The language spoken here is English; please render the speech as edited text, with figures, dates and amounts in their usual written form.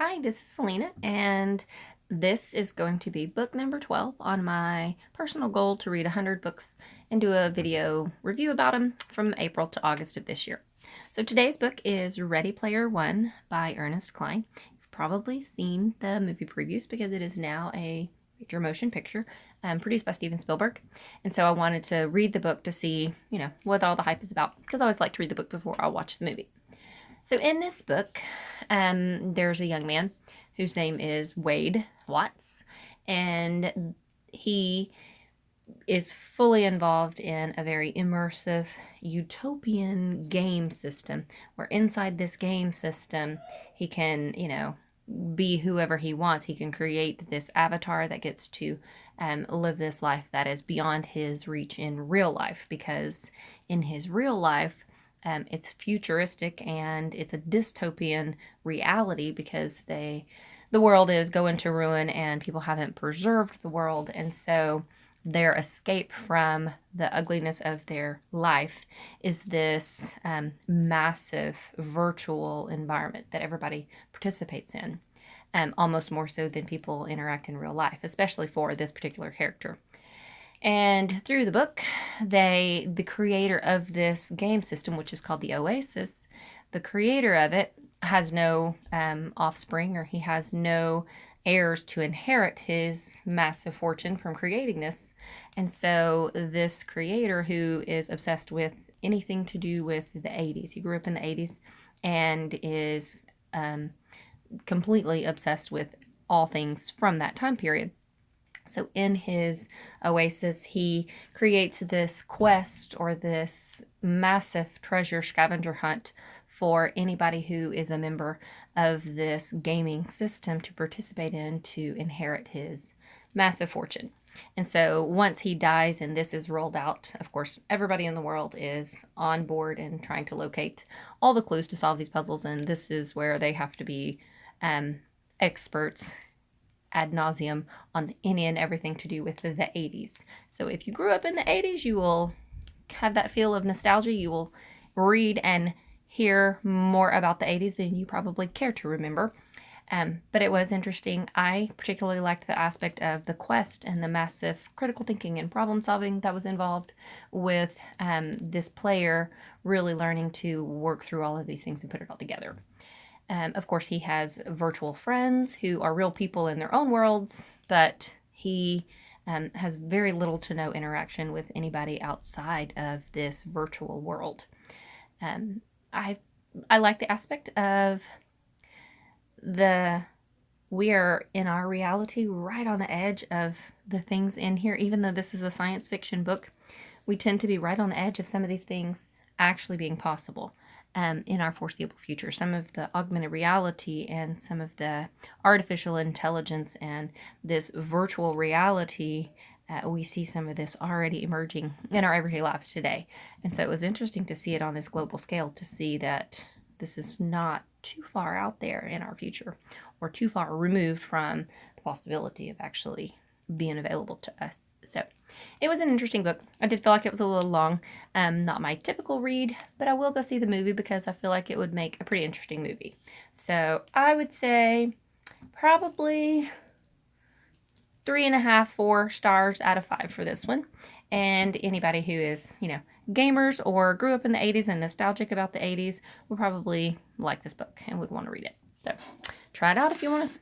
Hi, this is Selena, and this is going to be book number 12 on my personal goal to read 100 books and do a video review about them from April to August of this year. So today's book is Ready Player One by Ernest Cline. You've probably seen the movie previews because it is now a major motion picture produced by Steven Spielberg. And so I wanted to read the book to see, what all the hype is about, because I always like to read the book before I watch the movie. So in this book, there's a young man whose name is Wade Watts, and he is fully involved in a very immersive utopian game system where inside this game system he can, be whoever he wants. He can create this avatar that gets to live this life that is beyond his reach in real life, because in his real life, it's futuristic and it's a dystopian reality because the world is going to ruin and people haven't preserved the world, and so their escape from the ugliness of their life is this massive virtual environment that everybody participates in, almost more so than people interact in real life, especially for this particular character. And through the book, the creator of this game system, which is called the Oasis, the creator of it has no offspring, or he has no heirs to inherit his massive fortune from creating this. And so this creator, who is obsessed with anything to do with the 80s, he grew up in the 80s and is completely obsessed with all things from that time period. So in his oasis, he creates this quest, or this massive treasure scavenger hunt, for anybody who is a member of this gaming system to participate in to inherit his massive fortune. And so once he dies and this is rolled out, of course, everybody in the world is on board and trying to locate all the clues to solve these puzzles. And this is where they have to be experts ad nauseum on any and everything to do with the 80s. So if you grew up in the 80s, you will have that feel of nostalgia. You will read and hear more about the 80s than you probably care to remember. But it was interesting. I particularly liked the aspect of the quest and the massive critical thinking and problem solving that was involved with this player really learning to work through all of these things and put it all together. Of course, he has virtual friends who are real people in their own worlds, but he has very little to no interaction with anybody outside of this virtual world. I like the aspect of we are in our reality right on the edge of the things in here. Even though this is a science fiction book, we tend to be right on the edge of some of these things actually being possible in our foreseeable future. Some of the augmented reality and some of the artificial intelligence and this virtual reality, we see some of this already emerging in our everyday lives today. And so it was interesting to see it on this global scale, to see that this is not too far out there in our future or too far removed from the possibility of actually being available to us. So it was an interesting book. I did feel like it was a little long. Not my typical read, but I will go see the movie because I feel like it would make a pretty interesting movie. So I would say probably 3.5, 4 stars out of 5 for this one. And anybody who is, gamers or grew up in the 80s and nostalgic about the 80s would probably like this book and would want to read it. So try it out if you want to